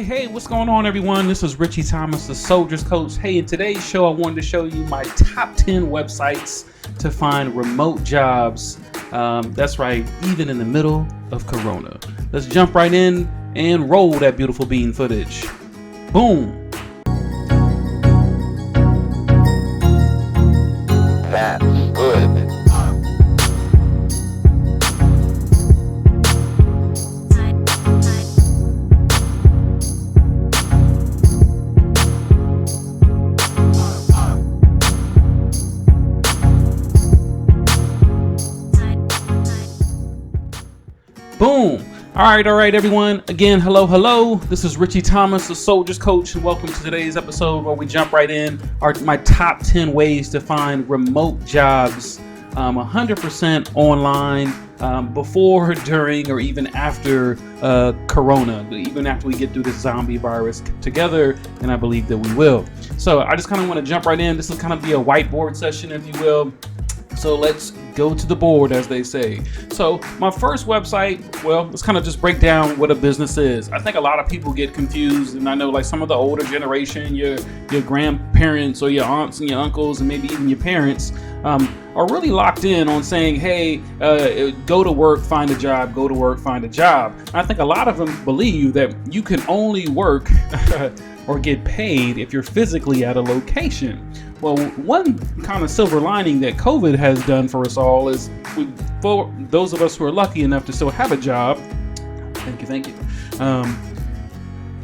Hey, what's going on, everyone? This is Ritchie Thomas, the Soldier's Coach. Hey, in today's show, I wanted to show you my top 10 websites to find remote jobs. That's right, even in the middle of Corona. Let's jump right in and roll that beautiful bean footage. Boom. That's good. Boom. All right, everyone. Again, hello. This is Ritchie Thomas, the Soldier's Coach, and welcome to today's episode where we jump right in. My top 10 ways to find remote jobs, 100% online, before, during, or even after Corona, even after we get through this zombie virus together, and I believe that we will. So I just kind of want to jump right in. This will kind of be a whiteboard session, if you will. So let's go to the board, as they say. So my first website, well, let's kind of just break down what a business is. I think a lot of people get confused, and I know like some of the older generation, your grandparents or your aunts and your uncles and maybe even your parents are really locked in on saying, hey, go to work, find a job, go to work, find a job. And I think a lot of them believe that you can only work or get paid if you're physically at a location. Well, one kind of silver lining that COVID has done for us all is for those of us who are lucky enough to still have a job, thank you,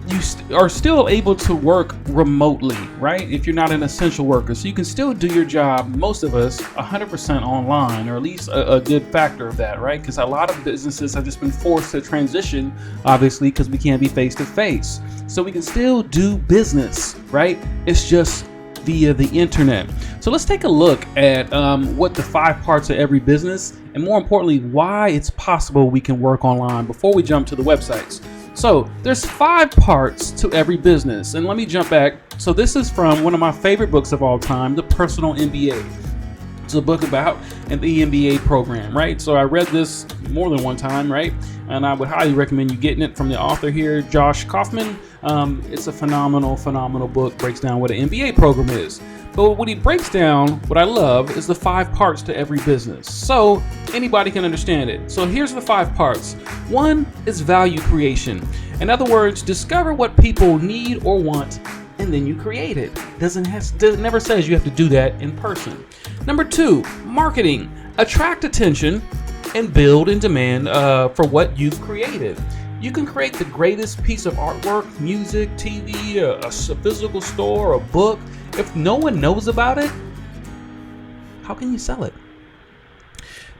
you are still able to work remotely, right? If you're not an essential worker. So you can still do your job, most of us, 100% online, or at least a good factor of that, right? Because a lot of businesses have just been forced to transition, obviously, because we can't be face to face. So we can still do business, right? It's just via the internet. So let's take a look at what the 5 parts of every business, and more importantly, why it's possible we can work online before we jump to the websites. So there's 5 parts to every business, and let me jump back. So this is from one of my favorite books of all time, The Personal MBA. It's a book about an MBA program, right? So I read this more than one time, right? And I would highly recommend you getting it from the author here, Josh Kaufman. It's a phenomenal book, breaks down what an MBA program is. But what he breaks down, what I love, is the 5 parts to every business. So anybody can understand it. So here's the 5 parts. 1 is value creation. In other words, discover what people need or want, and then you create it. Never says you have to do that in person. Number 2, marketing. Attract attention and build in demand for what you've created. You can create the greatest piece of artwork, music, TV, a physical store, a book. If no one knows about it, how can you sell it?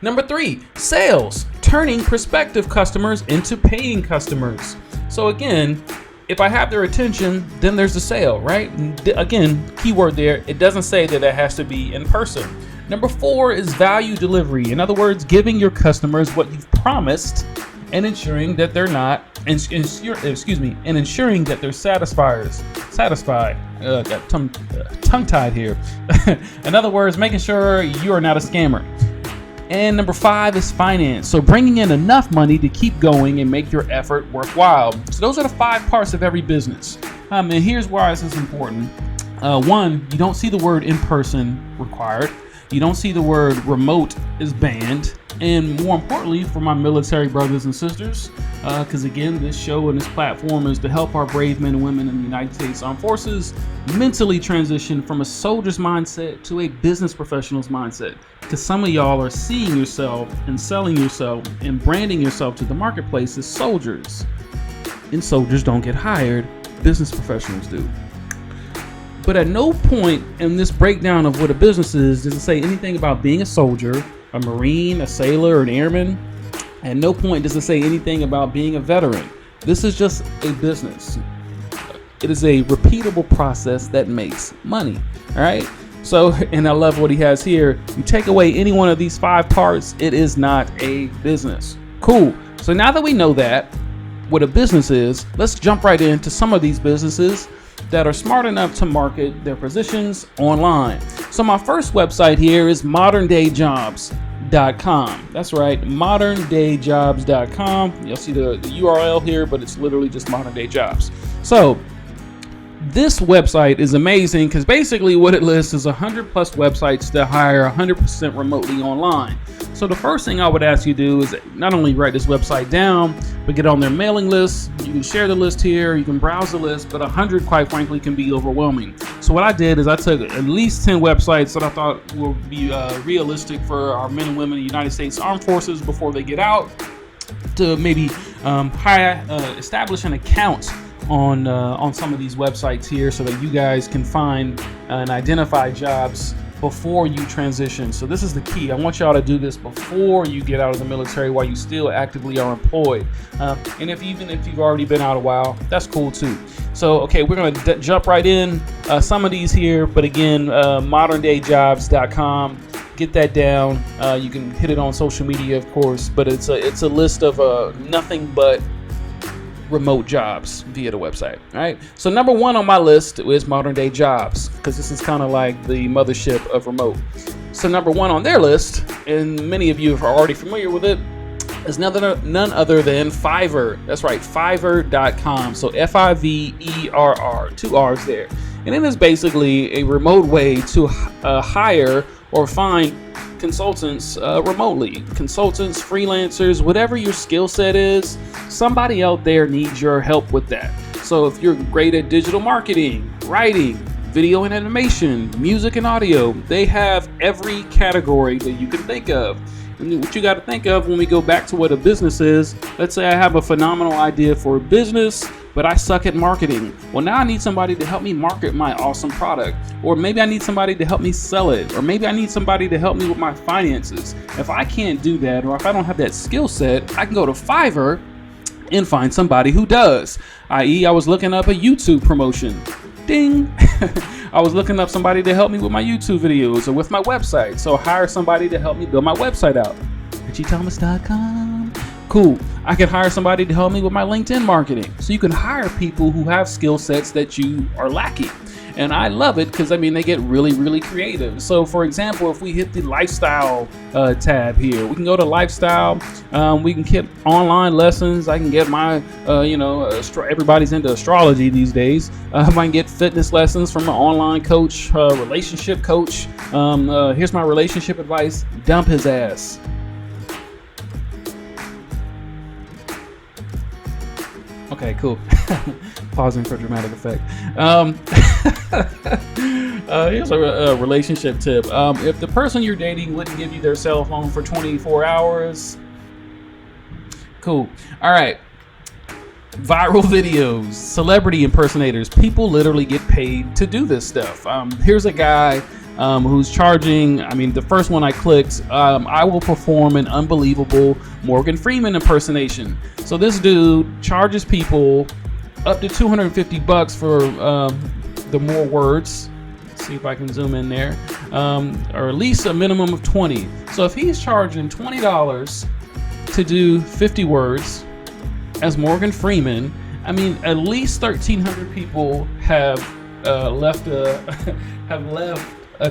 Number 3, sales. Turning prospective customers into paying customers. So again, if I have their attention, then there's the sale, right? Again, keyword there, it doesn't say that it has to be in person. Number 4 is value delivery. In other words, giving your customers what you've promised and ensuring that they're ensuring that they're satisfied. Got tongue-tied here. In other words, making sure you are not a scammer. And number 5 is finance. So bringing in enough money to keep going and make your effort worthwhile. So those are the 5 parts of every business. And here's why this is important. 1, you don't see the word in person required. You don't see the word remote is banned. And more importantly, for my military brothers and sisters, because again, this show and this platform is to help our brave men and women in the United States Armed Forces mentally transition from a soldier's mindset to a business professional's mindset. Because some of y'all are seeing yourself and selling yourself and branding yourself to the marketplace as soldiers. And soldiers don't get hired, business professionals do. But at no point in this breakdown of what a business is does it say anything about being a soldier, a Marine, a sailor, an airman. At no point does it say anything about being a veteran. This is just a business. It is a repeatable process that makes money. All right. So, and I love what he has here. You take away any one of these 5 parts, it is not a business. Cool. So now that we know that, what a business is, let's jump right into some of these businesses that are smart enough to market their positions online. So my first website here is moderndayjobs.com. That's right, moderndayjobs.com. You'll see the URL here, but it's literally just Modern Day Jobs. So this website is amazing because basically what it lists is 100 plus websites that hire 100% remotely online. So the first thing I would ask you to do is not only write this website down, but get on their mailing list. You can share the list here, you can browse the list, but 100 quite frankly can be overwhelming. So what I did is I took at least 10 websites that I thought would be realistic for our men and women in the United States Armed Forces before they get out, to maybe establish an account on some of these websites here so that you guys can find and identify jobs before you transition. So this is the key. I want y'all to do this before you get out of the military while you still actively are employed. And even if you've already been out a while, that's cool too. So, okay, we're going to jump right in. Some of these here, but again, moderndayjobs.com. Get that down. You can hit it on social media, of course, but it's a list of nothing but remote jobs via the website. All right. So number one on my list is Modern Day Jobs, because this is kind of like the mothership of remote. So number one on their list, and many of you are already familiar with it, is none other than Fiverr. That's right, Fiverr.com. So Fiverr, 2 R's there. And it is basically a remote way to hire or find consultants remotely. Consultants, freelancers, whatever your skill set is, somebody out there needs your help with that. So if you're great at digital marketing, writing, video and animation, music and audio, they have every category that you can think of. And what you got to think of when we go back to what a business is, let's say I have a phenomenal idea for a business, but I suck at marketing. Well, now I need somebody to help me market my awesome product. Or maybe I need somebody to help me sell it. Or maybe I need somebody to help me with my finances. If I can't do that, or if I don't have that skill set, I can go to Fiverr and find somebody who does. I.e., I was looking up a YouTube promotion. Ding! I was looking up somebody to help me with my YouTube videos or with my website. So hire somebody to help me build my website out. RichieThomas.com. Cool. I could hire somebody to help me with my LinkedIn marketing. So you can hire people who have skill sets that you are lacking. And I love it because, I mean, they get really, really creative. So, for example, if we hit the lifestyle tab here, we can go to lifestyle. We can get online lessons. I can get my, everybody's into astrology these days. I can get fitness lessons from an online coach, relationship coach. Here's my relationship advice. Dump his ass. Okay, cool. Pausing for dramatic effect. Here's a relationship tip. If the person you're dating wouldn't give you their cell phone for 24 hours, cool. All right. Viral videos, celebrity impersonators. People literally get paid to do this stuff. Here's a guy who's charging, I mean, the first one I clicked, I will perform an unbelievable Morgan Freeman impersonation. So this dude charges people up to $250 for the more words. Let's see if I can zoom in there, or at least a minimum of 20. So if he's charging $20 to do 50 words as Morgan Freeman, I mean, at least 1,300 people have left a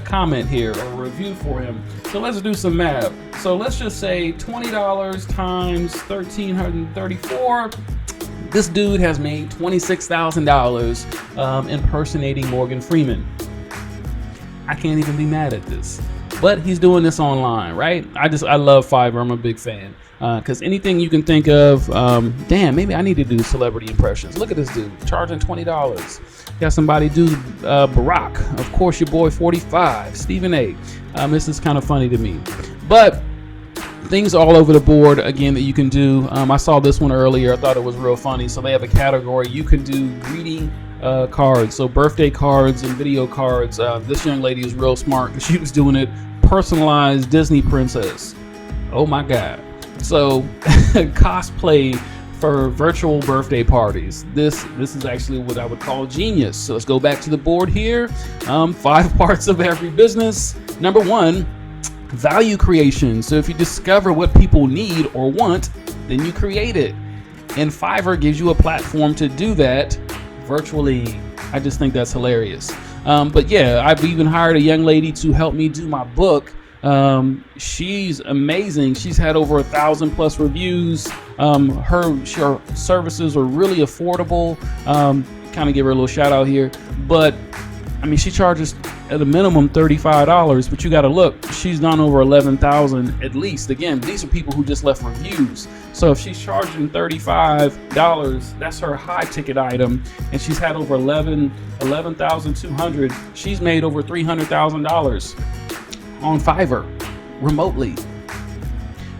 comment here or a review for him. So let's do some math. So let's just say $20 times 1,334. This dude has made $26,000 impersonating Morgan Freeman. I can't even be mad at this. But he's doing this online, right? I love Fiverr. I'm a big fan. Because anything you can think of, damn, maybe I need to do celebrity impressions. Look at this dude charging $20. Got somebody do Barack, of course, your boy 45, Stephen A. This is kind of funny to me. But things all over the board, again, that you can do. I saw this one earlier. I thought it was real funny. So they have a category. You can do greeting cards. So birthday cards and video cards. This young lady is real smart because she was doing it. Personalized Disney princess. Oh, my God. So cosplay for virtual birthday parties. This is actually what I would call genius. So let's go back to the board here. 5 parts of every business. Number 1, value creation. So if you discover what people need or want, then you create it. And Fiverr gives you a platform to do that virtually. I just think that's hilarious. But yeah, I've even hired a young lady to help me do my book. She's amazing. She's had over 1,000+ reviews. Her services are really affordable. Kind of give her a little shout out here, but I mean, she charges at a minimum $35, but you got to look, she's done over 11,000 at least. Again, these are people who just left reviews. So if she's charging $35, that's her high ticket item, and she's had over 11,200. She's made over $300,000 on Fiverr remotely,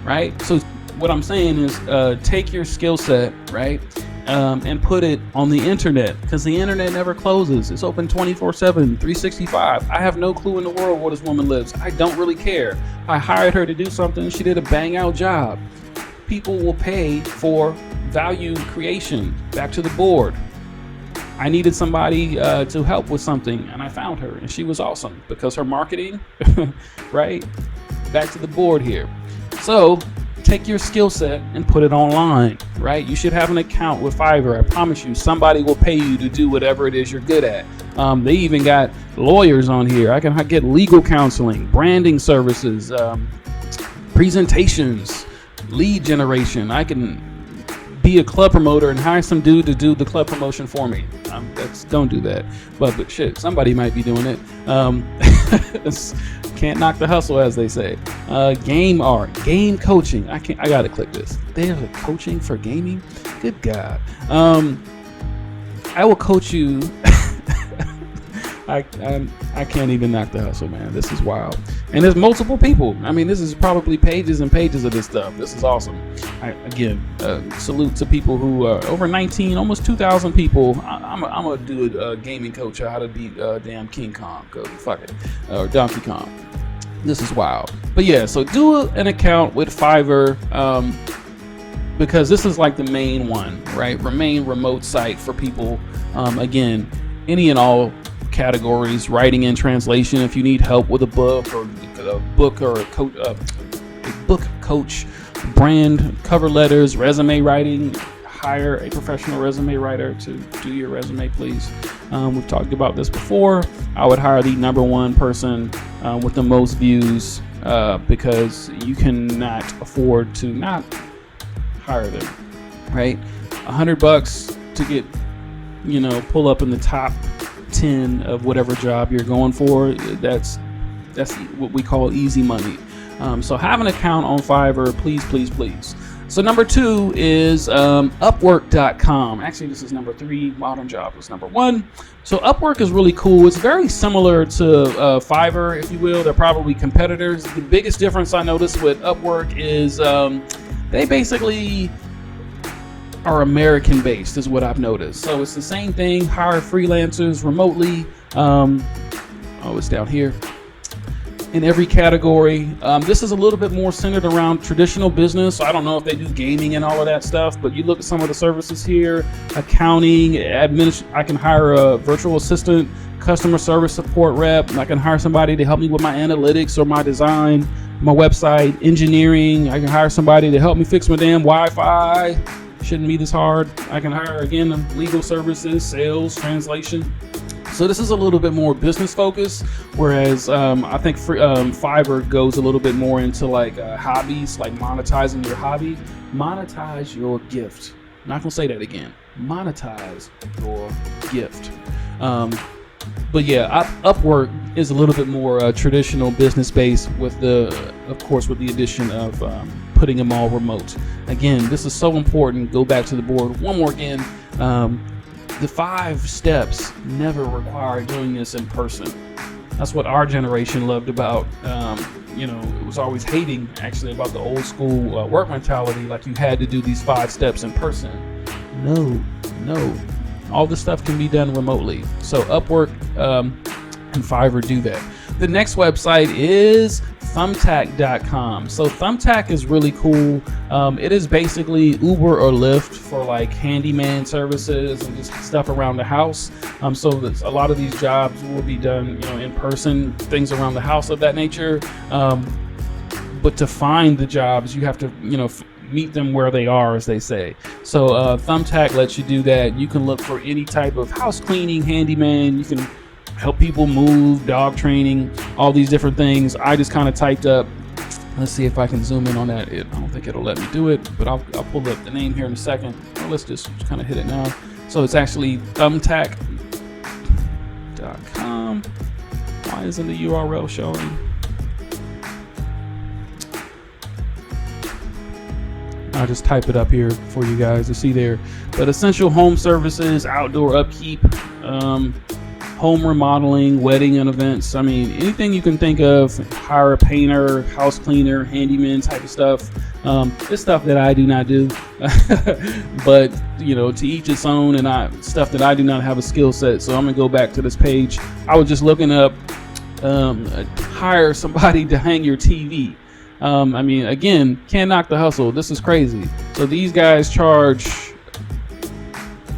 right? So what I'm saying is, take your skill set, right? And put it on the internet, because the internet never closes. It's open 24/7, 365. I have no clue in the world where this woman lives. I don't really care. I hired her to do something. She did a bang out job. People will pay for value creation. Back to the board. I needed somebody to help with something, and I found her, and she was awesome because her marketing, right? Back to the board here. So take your skill set and put it online, right? You should have an account with Fiverr. I promise you, somebody will pay you to do whatever it is you're good at. They even got lawyers on here. I can get legal counseling, branding services, presentations, lead generation. I can be a club promoter and hire some dude to do the club promotion for me. Don't do that. But shit, somebody might be doing it. Can't knock the hustle, as they say. Game art, game coaching. I gotta click this. There's a coaching for gaming. Good God. I will coach you. I can't even knock the hustle, man. This is wild. And there's multiple people. I mean, this is probably pages and pages of this stuff. This is awesome. Again, salute to people who are over 19, almost 2,000 people. I'm gonna do a gaming coach how to beat damn King Kong. Fuck it, or Donkey Kong. This is wild. But yeah, so do an account with Fiverr, because this is like the main one, right? Main remote site for people. Again, any and all categories, writing and translation. If you need help with a book or a book coach, brand cover letters, resume writing, hire a professional resume writer to do your resume, please. We've talked about this before. I would hire the #1 person with the most views, because you cannot afford to not hire them, right? $100 to get, pull up in the top 10 of whatever job you're going for. That's what we call easy money. So have an account on Fiverr, please, please, please. So number 2 is Upwork.com. Actually, this is number 3. Modern Job was number 1. So Upwork is really cool. It's very similar to Fiverr, if you will. They're probably competitors. The biggest difference I noticed with Upwork is they basically are American based, is what I've noticed. So it's the same thing, hire freelancers remotely. It's down here in every category. This is a little bit more centered around traditional business. So I don't know if they do gaming and all of that stuff, but you look at some of the services here: accounting, I can hire a virtual assistant, customer service support rep. I can hire somebody to help me with my analytics or my design, my website, engineering. I can hire somebody to help me fix my damn Wi-Fi. Shouldn't be this hard. I can hire, again, legal services, sales, translation. So this is a little bit more business focused, whereas I think Fiverr goes a little bit more into like hobbies, like monetizing your hobby. Monetize your gift. I'm not gonna say that again. Monetize your gift. But yeah, Upwork is a little bit more traditional business based, with of course, with the addition of putting them all remote. Again, this is so important. Go back to the board one more again. The 5 steps never require doing this in person. That's what our generation loved about. It was always hating actually about the old school work mentality, like you had to do these 5 steps in person. No. All this stuff can be done remotely. So Upwork and Fiverr do that. The next website is Thumbtack.com. So Thumbtack is really cool. It is basically Uber or Lyft for like handyman services and just stuff around the house. So a lot of these jobs will be done, in person, things around the house of that nature. But to find the jobs, you have to, meet them where they are, as they say. So Thumbtack lets you do that. You can look for any type of house cleaning, handyman. You can help people move, dog training, all these different things. I just kind of typed up, let's see if I can zoom in on that. I don't think it'll let me do it, but I'll pull up the name here in a second. Well, let's just kind of hit it now. So it's actually Thumbtack.com. Why isn't the URL showing? I'll just type it up here for you guys to see there. But essential home services, outdoor upkeep, home remodeling, wedding and events. I mean, anything you can think of. Hire a painter, house cleaner, handyman type of stuff. It's stuff that I do not do, but you know, to each its own. And stuff that I do not have a skill set. So I'm gonna go back to this page. I was just looking up hire somebody to hang your TV. I mean, again, can't knock the hustle. This is crazy. So these guys charge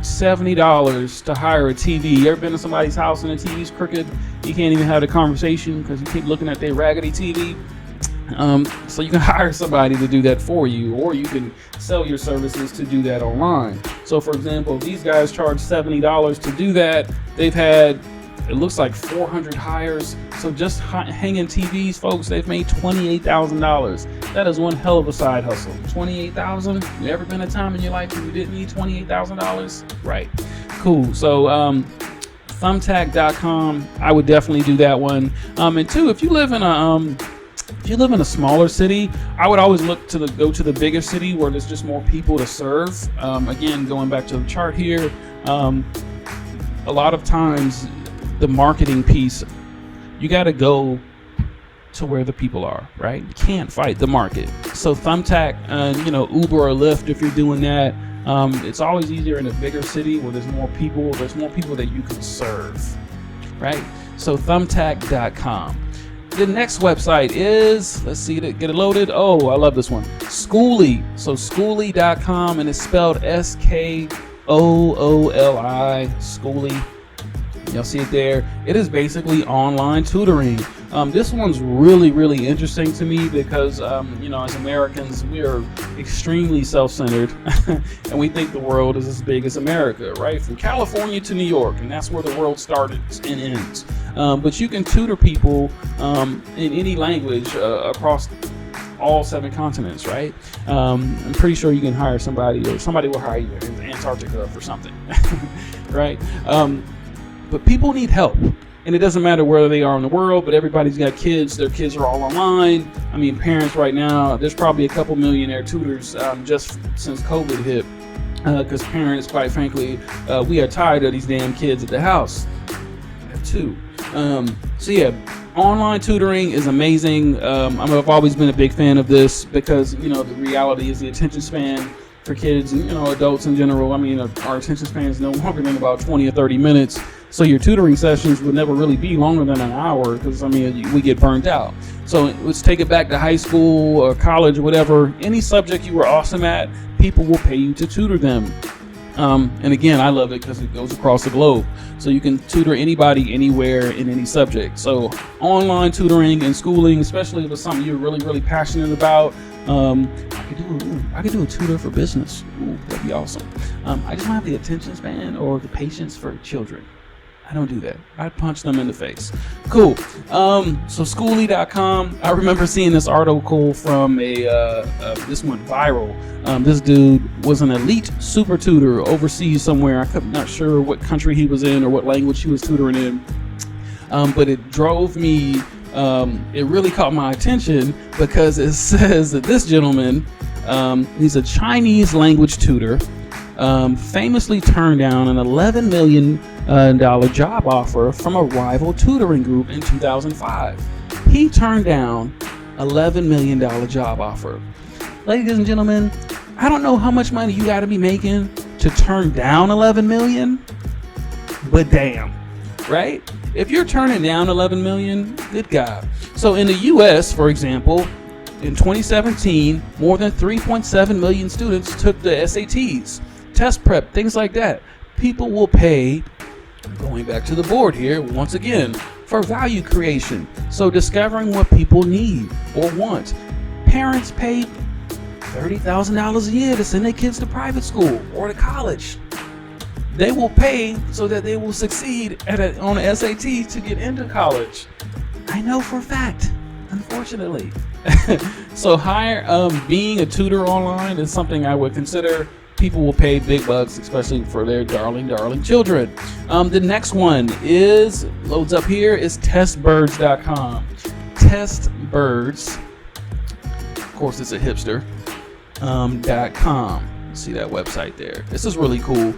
$70 to hire a TV. You ever been to somebody's house and the TV's crooked? You can't even have the conversation because you keep looking at their raggedy TV. So you can hire somebody to do that for you, or you can sell your services to do that online. So for example, these guys charge $70 to do that. They've had, it looks like 400 hires. So just hanging TVs, folks, they've made $28,000. That is one hell of a side hustle. $28,000. You ever been a time in your life when you didn't need $28,000? Right. Cool. So Thumbtack.com, I would definitely do that one. And two, if you live in a smaller city, I would always look to go to the bigger city where there's just more people to serve. Again, going back to the chart here, a lot of times the marketing piece, you got to go to where the people are, right? You can't fight the market. So Thumbtack, Uber or Lyft, if you're doing that, it's always easier in a bigger city where there's more people that you can serve, right? So Thumbtack.com. The next website is, let's see, get it loaded. Oh, I love this one. Schooly. So Schooly.com, and it's spelled Skooli, Schooly. Y'all see it there. It is basically online tutoring. This one's really, really interesting to me because, as Americans, we are extremely self-centered and we think the world is as big as America, right? From California to New York, and that's where the world started and ends. But you can tutor people in any language across all 7 continents, right? I'm pretty sure you can hire somebody, or somebody will hire you in Antarctica for something, right? But people need help, and it doesn't matter where they are in the world, but everybody's got kids. Their kids are all online. I mean, parents right now, there's probably a couple millionaire tutors just since COVID hit, because parents, quite frankly, we are tired of these damn kids at the house. I have 2. So yeah, online tutoring is amazing. I've always been a big fan of this because, the reality is the attention span for kids and, adults in general. I mean, our attention span is no longer than about 20 or 30 minutes. So your tutoring sessions would never really be longer than an hour because, we get burnt out. So let's take it back to high school or college or whatever. Any subject you were awesome at, people will pay you to tutor them. And again, I love it because it goes across the globe. So you can tutor anybody, anywhere, in any subject. So online tutoring and schooling, especially if it's something you're really, really passionate about. I could do a tutor for business. Ooh, that'd be awesome. I just don't have the attention span or the patience for children. I don't do that. I'd punch them in the face. Cool. So Schooly.com. I remember seeing this article from this went viral. This dude was an elite super tutor overseas somewhere. I'm not sure what country he was in or what language he was tutoring in. But it drove me, it really caught my attention because it says that this gentleman, he's a Chinese language tutor, famously turned down an $11 million job offer from a rival tutoring group in 2005. He turned down $11 million job offer. Ladies and gentlemen, I don't know how much money you got to be making to turn down $11 million, but damn, right? If you're turning down $11 million, good God. So in the US, for example, in 2017, more than 3.7 million students took the SATs, test prep, things like that. People will pay, going back to the board here, once again, for value creation. So discovering what people need or want. Parents pay $30,000 a year to send their kids to private school or to college. They will pay so that they will succeed on the SAT to get into college. I know for a fact, unfortunately. So being a tutor online is something I would consider. People will pay big bucks, especially for their darling children. The next one loads up here is testbirds.com. Testbirds, of course it's a hipster, .com. See that website there. This is really cool.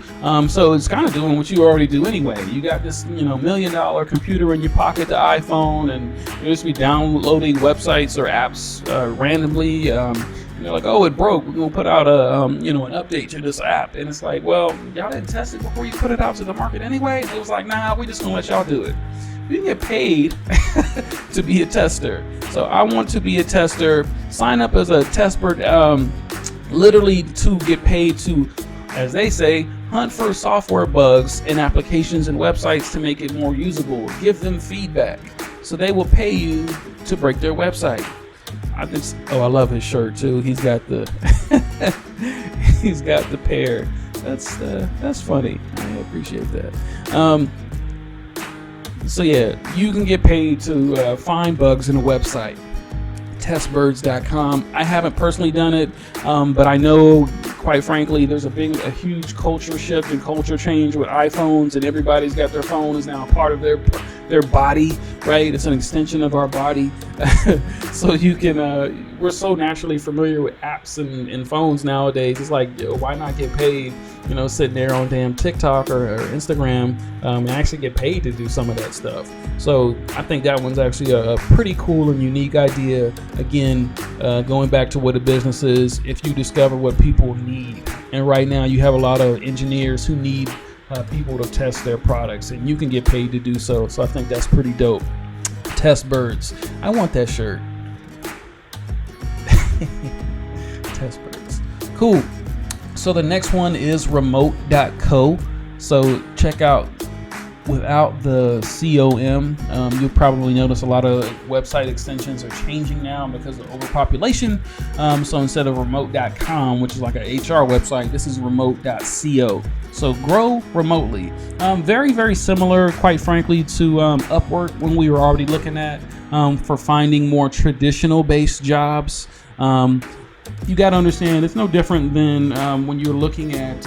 So it's kind of doing what you already do anyway. You got this, $1 million computer in your pocket, the iPhone, and you just be downloading websites or apps randomly. Like, oh, it broke. We're gonna put out an update to this app, and it's like, well, y'all didn't test it before you put it out to the market anyway. It was like, nah, we just gonna let y'all do it. You can get paid to be a tester. So I want to be a tester. Sign up as a testbird. Literally to get paid to, as they say, hunt for software bugs in applications and websites to make it more usable. Give them feedback. So they will pay you to break their website. I love his shirt too. He's got the pair. That's funny. I appreciate that. So yeah, you can get paid to find bugs in a website. Testbirds.com. I haven't personally done it, but I know, quite frankly, there's a huge culture shift and culture change with iPhones, and everybody's got their phone is now a part of their body, right? It's an extension of our body. So you can, we're so naturally familiar with apps and phones nowadays. It's like, why not get paid, sitting there on damn TikTok or Instagram, and actually get paid to do some of that stuff. So I think that one's actually a pretty cool and unique idea. Again, going back to what a business is, if you discover what people need, and right now you have a lot of engineers who need people to test their products, and you can get paid to do so. So I think that's pretty dope. Test Birds. I want that shirt. Test Birds. Cool. So the next one is Remoteco. So check out, without the COM, you'll probably notice a lot of website extensions are changing now because of overpopulation. So instead of remote.com, which is like an HR website, this is remote.co. So grow remotely. Very, very similar, quite frankly, to Upwork when we were already looking at for finding more traditional based jobs. You got to understand, it's no different than when you're looking at,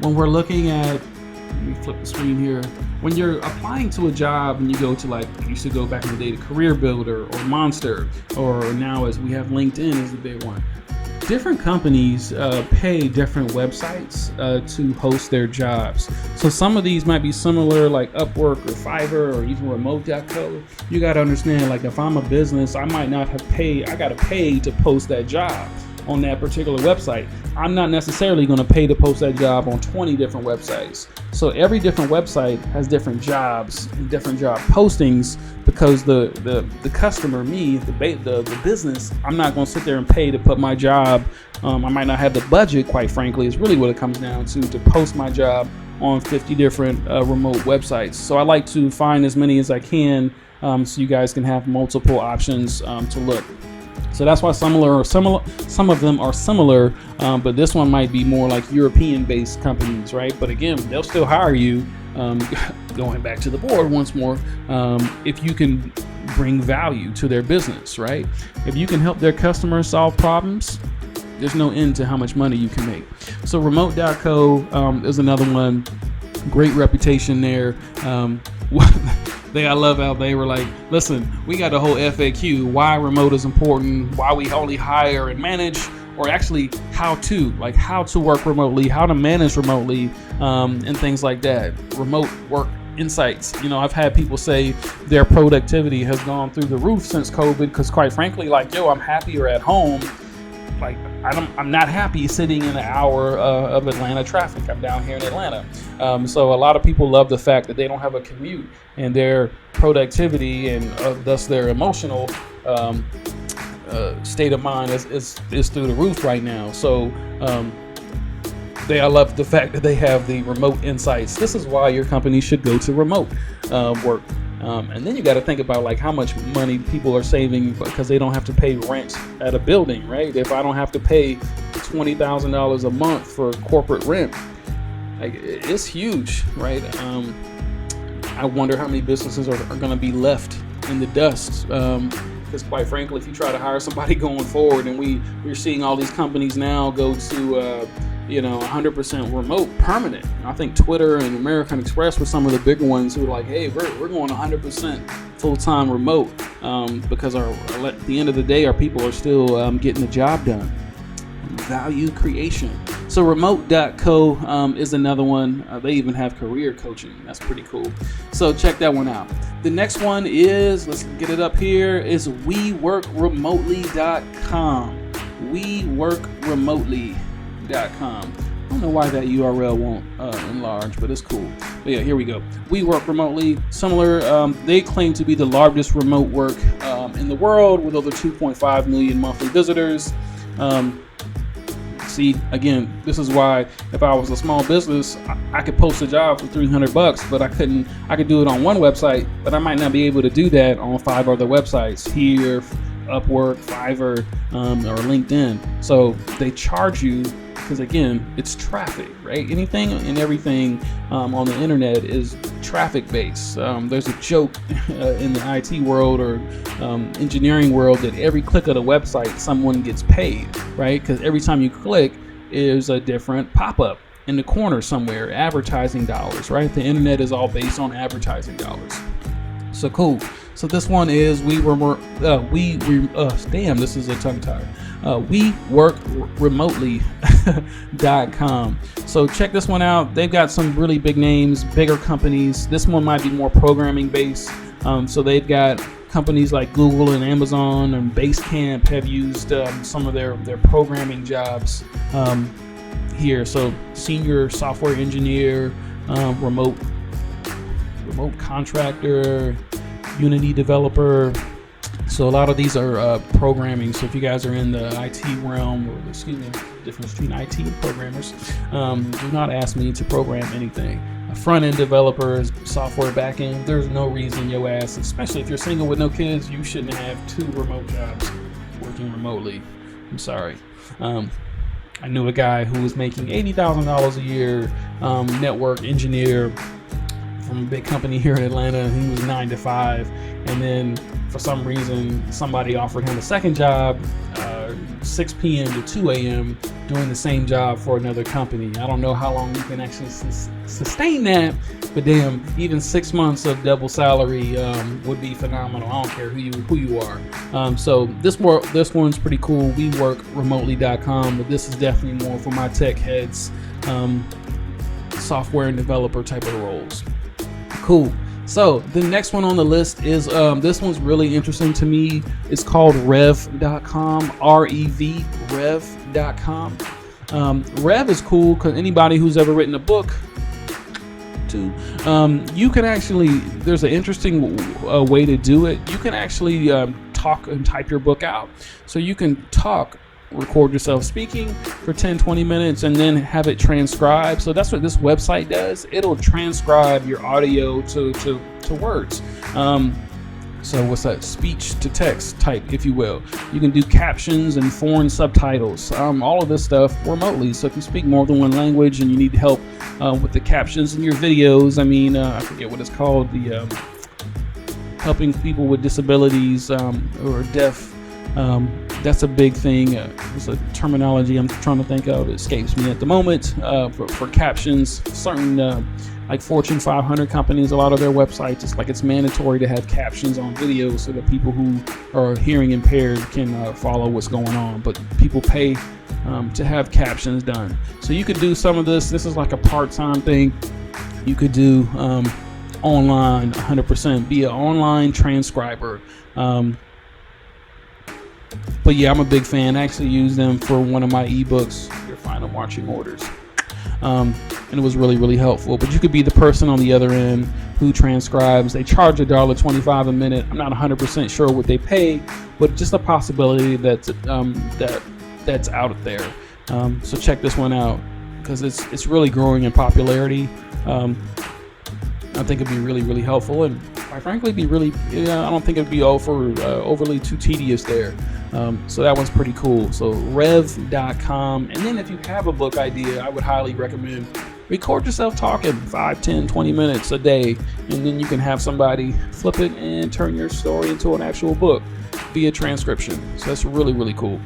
let me flip the screen here. When you're applying to a job and you go to, like, you used to go back in the day to Career Builder or Monster, or now as we have LinkedIn is the big one. Different companies pay different websites to host their jobs. So some of these might be similar, like Upwork or Fiverr or even Remoteco. You got to understand, like, if I'm a business, I might not have paid. I got to pay to post that job on that particular website. I'm not necessarily going to pay to post that job on 20 different websites. So every different website has different jobs and different job postings, because the customer, me, the business, I'm not going to sit there and pay to put my job. I might not have the budget, quite frankly, is really what it comes down to post my job on 50 different remote websites. So I like to find as many as I can, so you guys can have multiple options to look. So that's why some of them are similar, but this one might be more like European-based companies, right? But again, they'll still hire you, going back to the board once more, if you can bring value to their business, right? If you can help their customers solve problems, there's no end to how much money you can make. So Remoteco is another one. Great reputation there. I love how they were like, listen, we got a whole FAQ, why remote is important, why we only hire and manage, or actually how to work remotely, how to manage remotely, and things like that. Remote work insights. I've had people say their productivity has gone through the roof since COVID, because quite frankly, like, I'm happier at home. Like, I'm not happy sitting in an hour of Atlanta traffic. I'm down here in Atlanta. So a lot of people love the fact that they don't have a commute, and their productivity and thus their emotional state of mind is through the roof right now. So I love the fact that they have the remote insights. This is why your company should go to remote work. And then you got to think about like how much money people are saving because they don't have to pay rent at a building, right? If I don't have to pay $20,000 a month for corporate rent, like it's huge, right? I wonder how many businesses are going to be left in the dust. Because quite frankly, if you try to hire somebody going forward, and we're seeing all these companies now go to 100% remote permanent. I think Twitter and American Express were some of the bigger ones who were like, hey, we're going 100% full-time remote because at the end of the day, our people are still getting the job done. Value creation. So Remoteco is another one. They even have career coaching. That's pretty cool. So check that one out. The next one is, let's get it up here, is WeWorkRemotely.com. WeWorkRemotely.com. I don't know why that URL won't enlarge, but it's cool. But yeah, here we go. We Work Remotely. Similar, they claim to be the largest remote work in the world with over 2.5 million monthly visitors. See, again, this is why if I was a small business, I could post a job for $300, but I could do it on one website, but I might not be able to do that on 5 other websites here, Upwork, Fiverr, or LinkedIn. So they charge you because, again, it's traffic, right? Anything and everything on the internet is traffic based. There's a joke in the IT world or engineering world that every click of the website, someone gets paid, right? Because every time you click is a different pop-up in the corner somewhere, advertising dollars, right? The internet is all based on advertising dollars. So cool. So this one is damn, this is a tongue tie. WeWorkRemotely.com. So check this one out. They've got some really big names, bigger companies. This one might be more programming based. So they've got companies like Google and Amazon and Basecamp have used some of their programming jobs here. So senior software engineer, remote contractor, Unity developer. So a lot of these are programming. So if you guys are in the IT realm, or difference between IT and programmers, do not ask me to program anything. A front-end developer is software back-end. There's no reason your ass, especially if you're single with no kids, you shouldn't have 2 remote jobs working remotely. I'm sorry. I knew a guy who was making $80,000 a year, network engineer from a big company here in Atlanta. He was 9 to 5, and then for some reason somebody offered him a second job, 6 p.m. to 2 a.m. doing the same job for another company. I don't know how long you can actually sustain that, but damn, even 6 months of double salary would be phenomenal. I don't care who you are. So this one's pretty cool. WeWorkRemotely.com, but this is definitely more for my tech heads, software and developer type of roles. Cool. So the next one on the list is this one's really interesting to me. It's called Rev.com. R-E-V, Rev.com. Rev is cool because anybody who's ever written a book, you can actually, there's an interesting way to do it. You can actually talk and type your book out. So you can record yourself speaking for 10-20 minutes and then have it transcribed. So that's what this website does. It'll transcribe your audio to words. So what's that? Speech to text type, if you will. You can do captions and foreign subtitles, all of this stuff remotely. So if you speak more than one language and you need help with the captions in your videos, I forget what it's called, the helping people with disabilities or deaf. That's a big thing. It's a terminology I'm trying to think of. It escapes me at the moment. For captions, certain like Fortune 500 companies, a lot of their websites, it's mandatory to have captions on videos so that people who are hearing impaired can follow what's going on. But people pay to have captions done. So you could do some of this. This is like a part-time thing. You could do online 100%. Be an online transcriber. But yeah, I'm a big fan. I actually use them for one of my ebooks, Your Final Marching Orders. And it was really, really helpful. But you could be the person on the other end who transcribes. They charge $1.25 a minute. I'm not 100% sure what they pay, but just a possibility that's out there. So check this one out because it's really growing in popularity. I think it'd be really, really helpful. And quite frankly, be really, I don't think it'd be overly too tedious there. So that one's pretty cool. So Rev.com. And then if you have a book idea, I would highly recommend record yourself talking 5, 10, 20 minutes a day, and then you can have somebody flip it and turn your story into an actual book via transcription. So that's really, really cool.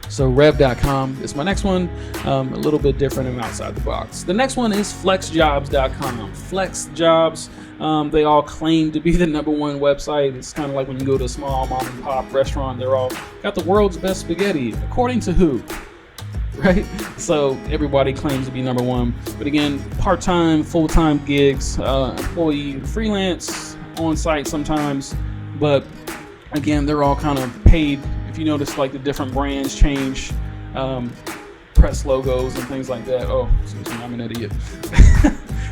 So Rev.com is my next one, a little bit different and outside the box. The next one is FlexJobs.com. FlexJobs, they all claim to be the #1 website. It's kind of like when you go to a small mom and pop restaurant, they're all got the world's best spaghetti, according to who? Right? So everybody claims to be #1. But again, part-time, full-time gigs, employee, freelance, on-site sometimes. But again, they're all kind of paid. If you notice, like the different brands change press logos and things like that. Oh, excuse me, I'm an idiot.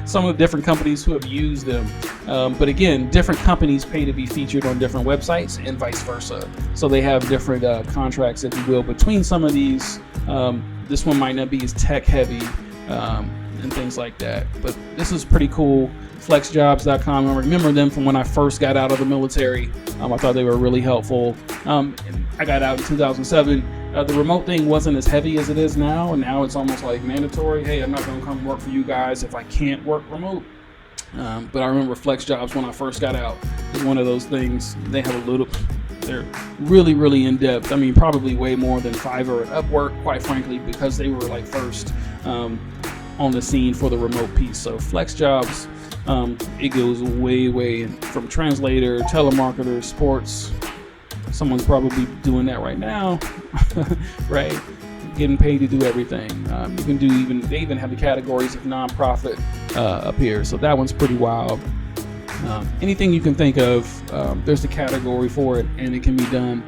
Some of the different companies who have used them. But again, different companies pay to be featured on different websites and vice versa. So they have different contracts, if you will, between some of these. This one might not be as tech heavy and things like that. But this is pretty cool. FlexJobs.com. I remember them from when I first got out of the military. I thought they were really helpful. I got out in 2007. The remote thing wasn't as heavy as it is now, and now it's almost like mandatory. Hey, I'm not going to come work for you guys if I can't work remote. But I remember FlexJobs when I first got out. It's one of those things. They're really, really in depth. I mean, probably way more than Fiverr and Upwork, quite frankly, because they were like first on the scene for the remote piece. So FlexJobs, it goes way from translator, telemarketer, sports. Someone's probably doing that right now, right? Getting paid to do everything. You can do they even have the categories of nonprofit up here. So that one's pretty wild. Anything you can think of, there's a category for it, and it can be done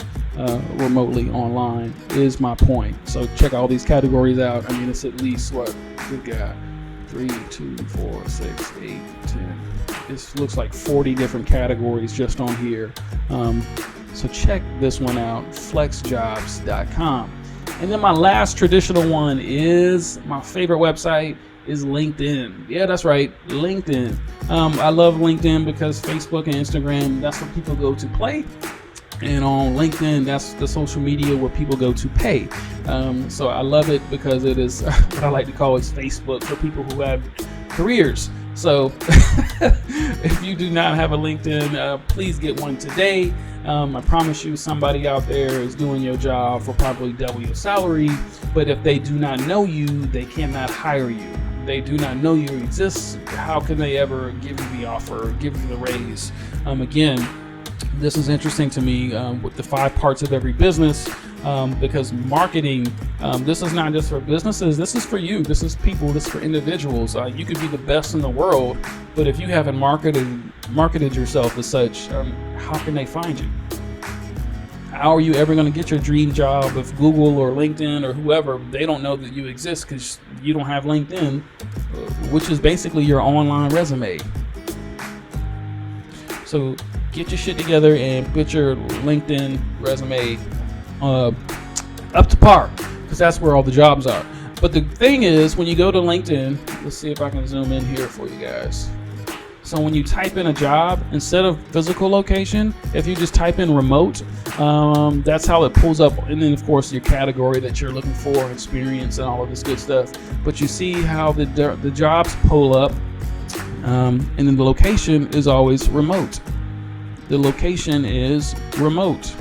remotely online, is my point. So check all these categories out. I mean, it's at least what? Good God. 3, 2, 4, 6, 8, 10. This looks like 40 different categories just on here. So check this one out, FlexJobs.com. And then my last traditional one is my favorite website is LinkedIn. Yeah, that's right, LinkedIn. I love LinkedIn because Facebook and Instagram, that's where people go to play. And on LinkedIn, that's the social media where people go to pay. So I love it because it is what I like to call is Facebook for people who have careers. So if you do not have a LinkedIn, please get one today. I promise you somebody out there is doing your job for probably double your salary. But if they do not know you, they cannot hire you. They do not know you exist. How can they ever give you the offer or give you the raise? Again, this is interesting to me with the 5 parts of every business because marketing, this is not just for businesses, this is for you, this is people, this is for individuals. You could be the best in the world, but if you haven't marketed yourself as such, how can they find you? How are you ever going to get your dream job if Google or LinkedIn or whoever, they don't know that you exist because you don't have LinkedIn, which is basically your online resume. So get your shit together and put your LinkedIn resume up to par, because that's where all the jobs are. But the thing is, when you go to LinkedIn, let's see if I can zoom in here for you guys. So when you type in a job, instead of physical location, if you just type in remote, that's how it pulls up. And then, of course, your category that you're looking for, experience, and all of this good stuff. But you see how the jobs pull up, and then the location is always remote. The location is remote.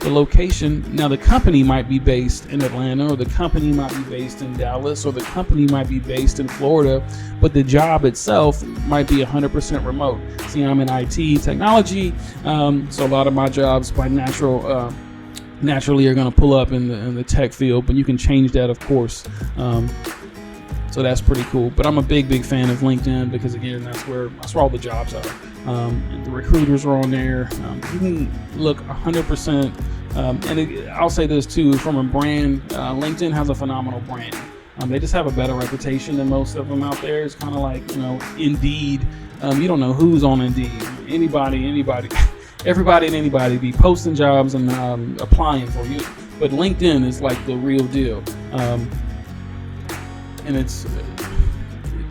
The location, now the company might be based in Atlanta, or the company might be based in Dallas, or the company might be based in Florida, but the job itself might be 100% remote. See, I'm in IT technology, so a lot of my jobs by naturally are going to pull up in the tech field, but you can change that, of course. So that's pretty cool. But I'm a big fan of LinkedIn because, again, that's where all the jobs are. And the recruiters are on there. You can look 100%. I'll say this too, from a brand, LinkedIn has a phenomenal brand. They just have a better reputation than most of them out there. It's kind of like, Indeed. You don't know who's on Indeed. Anybody, everybody and anybody be posting jobs and applying for you. But LinkedIn is like the real deal. And it's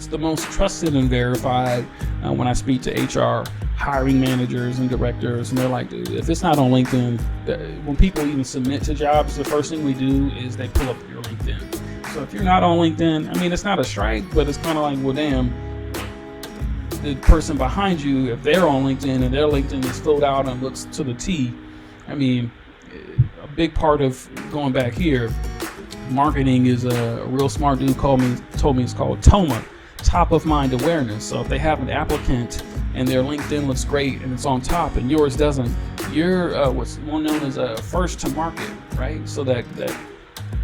the most trusted and verified when I speak to HR hiring managers and directors, and they're like, dude, if it's not on LinkedIn, when people even submit to jobs, the first thing we do is they pull up your LinkedIn. So if you're not on LinkedIn, I mean, it's not a strike, but it's kind of like, well, damn, the person behind you, if they're on LinkedIn and their LinkedIn is filled out and looks to the T, I mean, a big part of going back here, marketing is a real smart dude told me it's called TOMA, top of mind awareness. So if they have an applicant and their LinkedIn looks great and it's on top and yours doesn't, you're what's known as a first to market, right? So that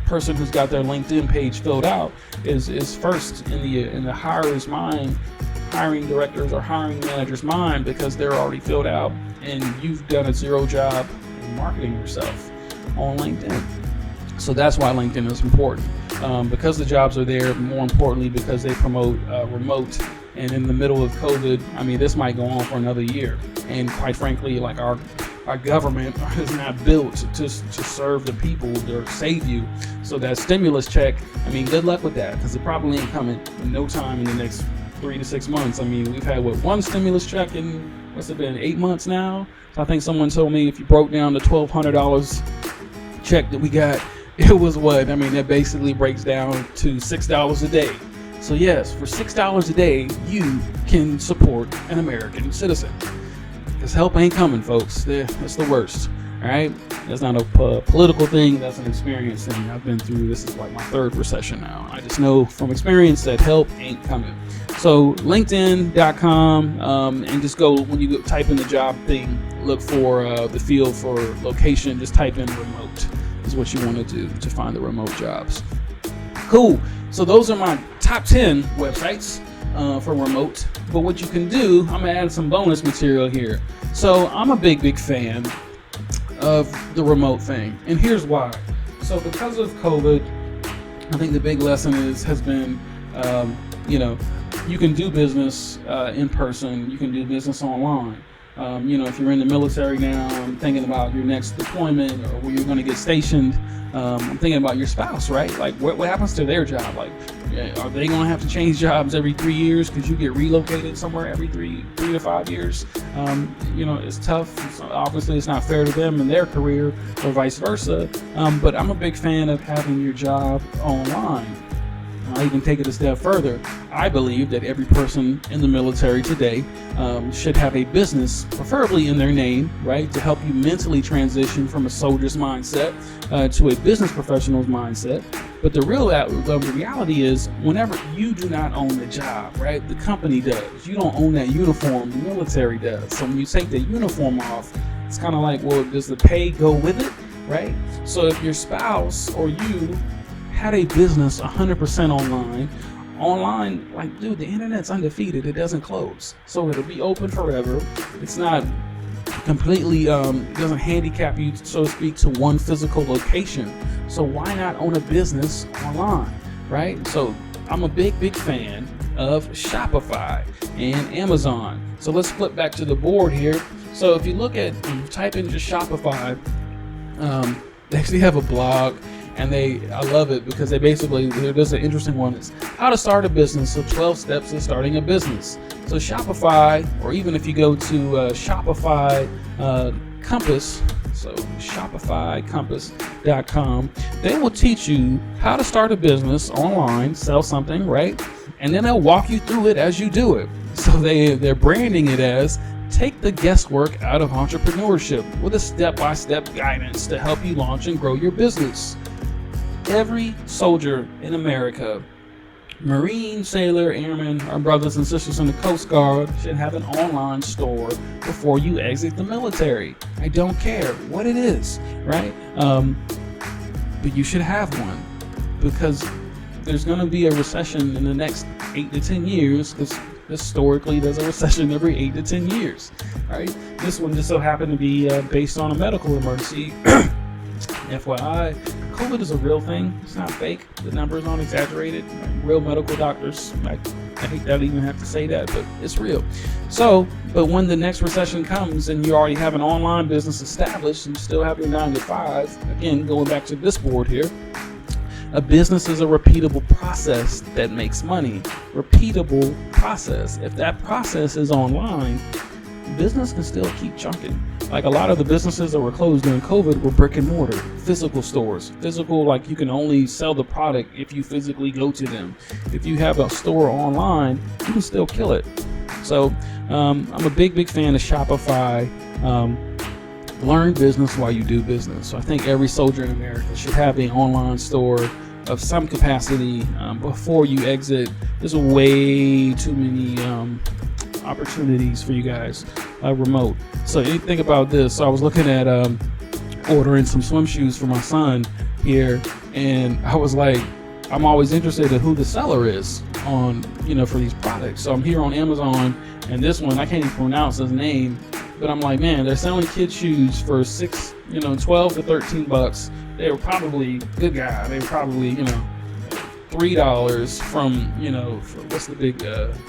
person who's got their LinkedIn page filled out is first in the hirer's mind, hiring directors or hiring managers' mind, because they're already filled out and you've done a zero job in marketing yourself on LinkedIn. So that's why LinkedIn is important, because the jobs are there. More importantly, because they promote remote. And in the middle of COVID, I mean, this might go on for another year. And quite frankly, like our government is not built to serve the people or save you. So that stimulus check, I mean, good luck with that, because it probably ain't coming in no time in the next 3 to 6 months. I mean, we've had one stimulus check in, what's it been, 8 months now? So I think someone told me if you broke down the $1,200 check that we got, it was what? I mean, that basically breaks down to $6 a day. So yes, for $6 a day, you can support an American citizen. Because help ain't coming, folks. That's the worst. All right, that's not a political thing. That's an experience thing. I've been through. This is like my 3rd recession now. I just know from experience that help ain't coming. So LinkedIn.com, and just go, when you type in the job thing, look for the field for location. Just type in remote is what you want to do to find the remote jobs. Cool. So those are my top 10 websites for remote. But what you can do, I'm gonna add some bonus material here. So I'm a big fan of the remote thing, and here's why. So because of COVID, I think the big lesson has been, you can do business in person, you can do business online. If you're in the military now, I'm thinking about your next deployment or where you're going to get stationed. I'm thinking about your spouse, right? Like, what happens to their job? Like, are they going to have to change jobs every 3 years because you get relocated somewhere every 3 to 5 years? It's tough. So obviously, it's not fair to them in their career or vice versa. But I'm a big fan of having your job online. I even take it a step further. I believe that every person in the military today should have a business, preferably in their name, right, to help you mentally transition from a soldier's mindset to a business professional's mindset. But the reality is, whenever you do not own the job, right, the company does. You don't own that uniform, the military does. So when you take the uniform off, it's kind of like, well, does the pay go with it, right? So if your spouse or you had a business 100% online, like, dude, the internet's undefeated. It doesn't close. So it'll be open forever. It's not completely, it doesn't handicap you, so to speak, to one physical location. So why not own a business online, right? So I'm a big fan of Shopify and Amazon. So let's flip back to the board here. So if you type in just Shopify, they actually have a blog. And I love it because there's an interesting one. It's how to start a business. So 12 steps to starting a business. So Shopify, or even if you go to Shopify Compass, so shopifycompass.com, they will teach you how to start a business online, sell something, right? And then they'll walk you through it as you do it. So they're branding it as take the guesswork out of entrepreneurship with a step-by-step guidance to help you launch and grow your business. Every soldier in America, Marine, sailor, airman, our brothers and sisters in the Coast Guard, should have an online store before you exit the military. I don't care what it is, right? But you should have one, because there's going to be a recession in the next 8 to 10 years, because historically there's a recession every 8 to 10 years, right? This one just so happened to be based on a medical emergency. FYI, COVID is a real thing. It's not fake. The numbers aren't exaggerated. Real medical doctors, I hate that I even have to say that, but it's real. So, but when the next recession comes and you already have an online business established and you still have your 9 to 5, again, going back to this board here, a business is a repeatable process that makes money. Repeatable process. If that process is online, business can still keep chunking. Like a lot of the businesses that were closed during COVID were brick and mortar, physical stores. Physical, like you can only sell the product if you physically go to them. If you have a store online, you can still kill it. So I'm a big fan of Shopify. Learn business while you do business. So I think every soldier in America should have an online store of some capacity before you exit. There's way too many opportunities for you guys remote. So you think about this. So I was looking at ordering some swim shoes for my son here, and I was like, I'm always interested in who the seller is on, for these products. So I'm here on Amazon, and this one I can't even pronounce his name, but I'm like, man, they're selling kids shoes for 12 to 13 bucks. They were probably good guy. They were probably $3 from what's the big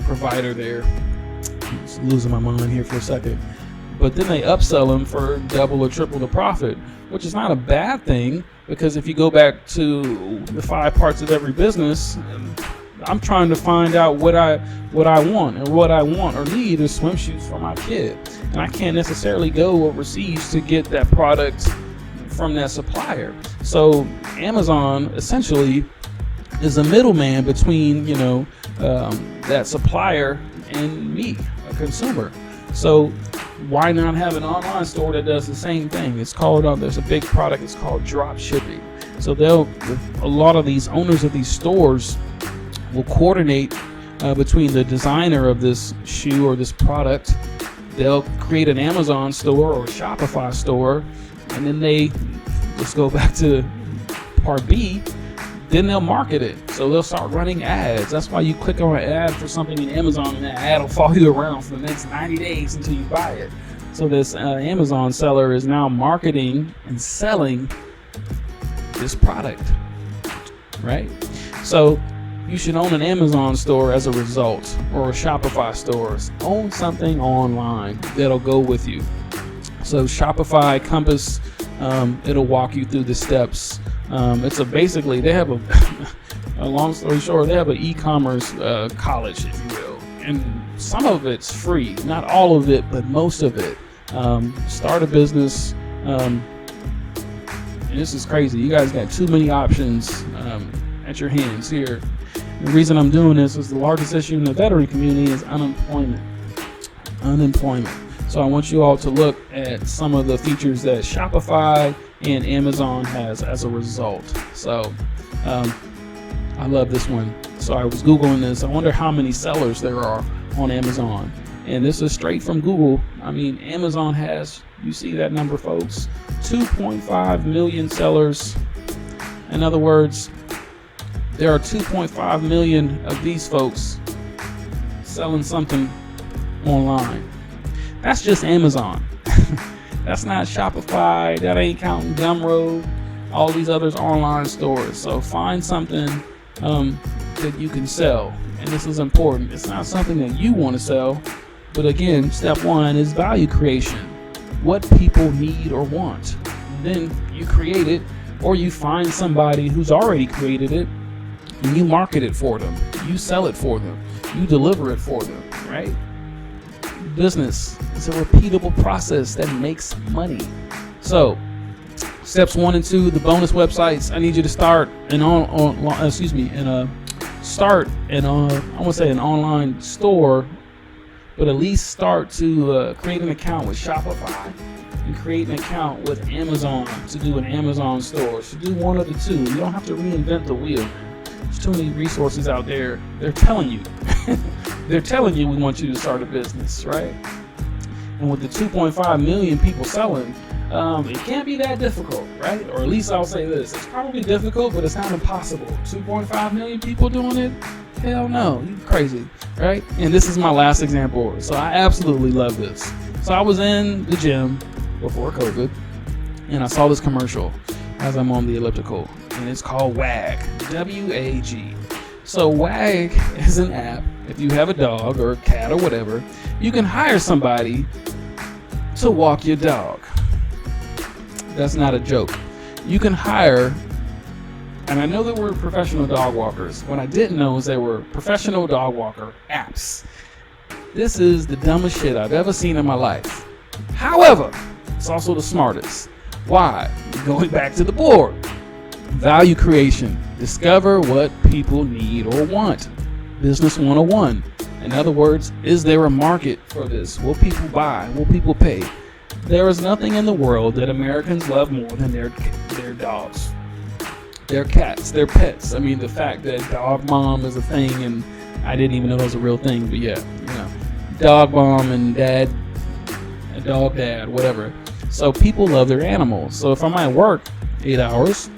provider there. I'm just losing my mind here for a second. But then they upsell them for double or triple the profit, which is not a bad thing, because if you go back to the 5 parts of every business, I'm trying to find out what I want, and what I want or need is swim shoes for my kid, and I can't necessarily go overseas to get that product from that supplier. So Amazon essentially is a middleman between that supplier and me, a consumer. So why not have an online store that does the same thing? It's called there's a big product, it's called drop shipping. So a lot of these owners of these stores will coordinate between the designer of this shoe or this product. They'll create an Amazon store or a Shopify store, and then let's go back to part B, then they'll market it. So they'll start running ads. That's why you click on an ad for something in Amazon, and that ad will follow you around for the next 90 days until you buy it. So this Amazon seller is now marketing and selling this product, right? So you should own an Amazon store as a result, or a Shopify store. Own something online that'll go with you. So Shopify, Compass, it'll walk you through the steps. Basically they have a long story short, they have an e-commerce college, if you will, and some of it's free, not all of it, but most of it. Start a business, and this is crazy. You guys got too many options at your hands here. The reason I'm doing this is the largest issue in the veteran community is unemployment. So I want you all to look at some of the features that Shopify and Amazon has as a result. So I love this one. So I was Googling this. I wonder how many sellers there are on Amazon. And this is straight from Google. I mean, Amazon has, you see that number, folks, 2.5 million sellers. In other words, there are 2.5 million of these folks selling something online. That's just Amazon. That's not Shopify. That ain't counting Gumroad, all these others online stores. So find something that you can sell. And this is important. It's not something that you want to sell. But again, step 1 is value creation. What people need or want. And then you create it, or you find somebody who's already created it, and you market it for them. You sell it for them. You deliver it for them, right? Business is a repeatable process that makes money. So steps 1 and 2, the bonus websites. I need you to start an online store, but at least start to create an account with Shopify and create an account with Amazon to do an Amazon store. So do one of the two. You don't have to reinvent the wheel. There's too many resources out there. They're telling you. They're telling you we want you to start a business, right? And with the 2.5 million people selling, it can't be that difficult, right? Or at least I'll say this. It's probably difficult, but it's not impossible. 2.5 million people doing it? Hell no. You're crazy, right? And this is my last example. So I absolutely love this. So I was in the gym before COVID, and I saw this commercial as I'm on the elliptical, and it's called WAG, W-A-G. So WAG is an app. If you have a dog or a cat or whatever, you can hire somebody to walk your dog. That's not a joke. You can hire, and I know there were professional dog walkers. What I didn't know is there were professional dog walker apps. This is the dumbest shit I've ever seen in my life. However, it's also the smartest. Why? Going back to the board. Value creation. Discover what people need or want. Business 101. In other words, is there a market for this? Will people buy? Will people pay? There is nothing in the world that Americans love more than their dogs, their cats, their pets. I mean, the fact that dog mom is a thing, and I didn't even know it was a real thing, but yeah, dog mom and dad, and dog dad, whatever. So people love their animals. So if I'm at work 8 hours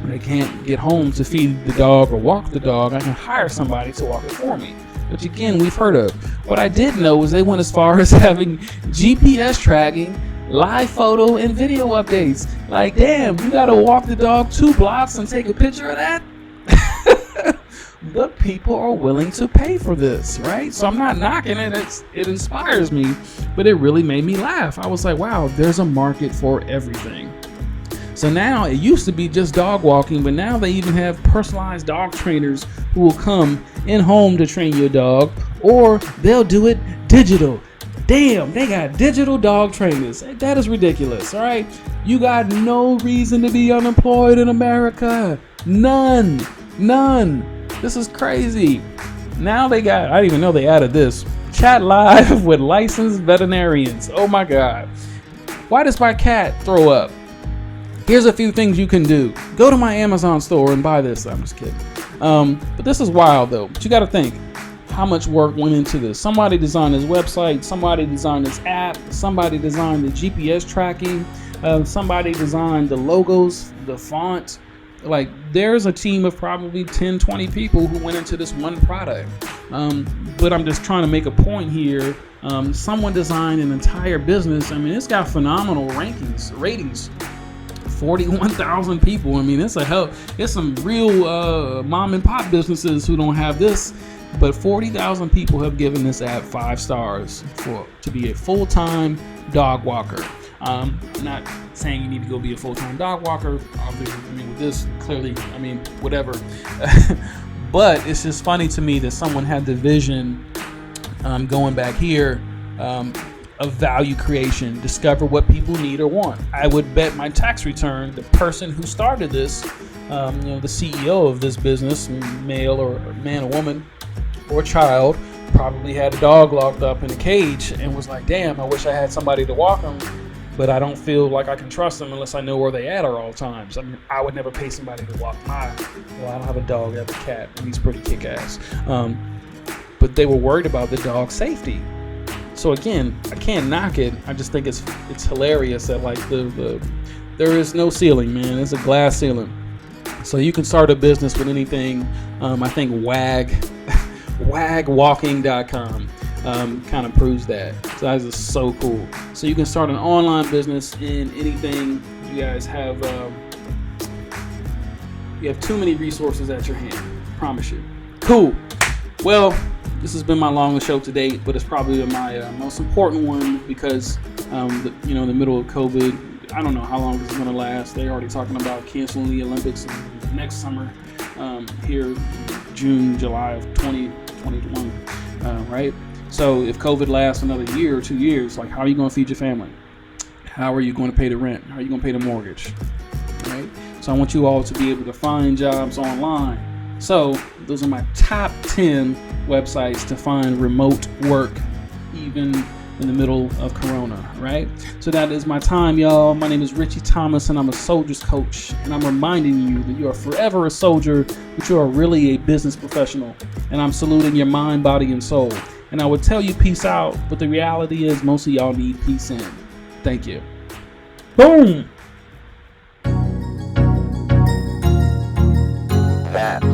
and I can't get home to feed the dog or walk the dog, I can hire somebody to walk it for me, which again, we've heard of. What I did know is they went as far as having GPS tracking, live photo and video updates. Like, damn, you gotta walk the dog 2 blocks and take a picture of that? But people are willing to pay for this, right? So I'm not knocking it. It inspires me, but it really made me laugh. I was like, wow, there's a market for everything. So now it used to be just dog walking, but now they even have personalized dog trainers who will come in home to train your dog, or they'll do it digital. Damn, they got digital dog trainers. That is ridiculous, all right? You got no reason to be unemployed in America. None. This is crazy. Now they got, I didn't even know they added this. Chat live with licensed veterinarians. Oh my God. Why does my cat throw up? Here's a few things you can do. Go to my Amazon store and buy this. I'm just kidding. But this is wild though. But you got to think how much work went into this. Somebody designed this website. Somebody designed this app. Somebody designed the GPS tracking. Somebody designed the logos, the font. Like, there's a team of probably 10, 20 people who went into this one product. But I'm just trying to make a point here. Someone designed an entire business. I mean, it's got phenomenal ratings. 41,000 people. I mean, it's some real mom and pop businesses who don't have this, but 40,000 people have given this app 5 stars to be a full-time dog walker. Not saying you need to go be a full-time dog walker. Obviously, I mean, with this, clearly, I mean, whatever. But it's just funny to me that someone had the vision, going back here, of value creation, discover what people need or want. I would bet my tax return, the person who started this, the CEO of this business, male or man or woman or child, probably had a dog locked up in a cage and was like, damn, I wish I had somebody to walk them, but I don't feel like I can trust them unless I know where they at all times. I mean, I would never pay somebody to walk I don't have a dog, I have a cat, and he's pretty kick-ass. But they were worried about the dog's safety. So again, I can't knock it. I just think it's hilarious that like there is no ceiling, man. It's a glass ceiling. So you can start a business with anything. I think wagwalking.com kind of proves that. So that is so cool. So you can start an online business in anything. You guys have too many resources at your hand. I promise you. Cool. Well, this has been my longest show to date, but it's probably my most important one because, the middle of COVID, I don't know how long this is going to last. They're already talking about canceling the Olympics next summer, here, June, July of 2021, right? So if COVID lasts another year or 2 years, like, how are you going to feed your family? How are you going to pay the rent? How are you going to pay the mortgage, right? So I want you all to be able to find jobs online. So those are my top 10 websites to find remote work, even in the middle of Corona, right? So that is my time, y'all. My name is Ritchie Thomas, and I'm a soldier's coach. And I'm reminding you that you are forever a soldier, but you are really a business professional. And I'm saluting your mind, body, and soul. And I would tell you peace out, but the reality is most of y'all need peace in. Thank you. Boom! That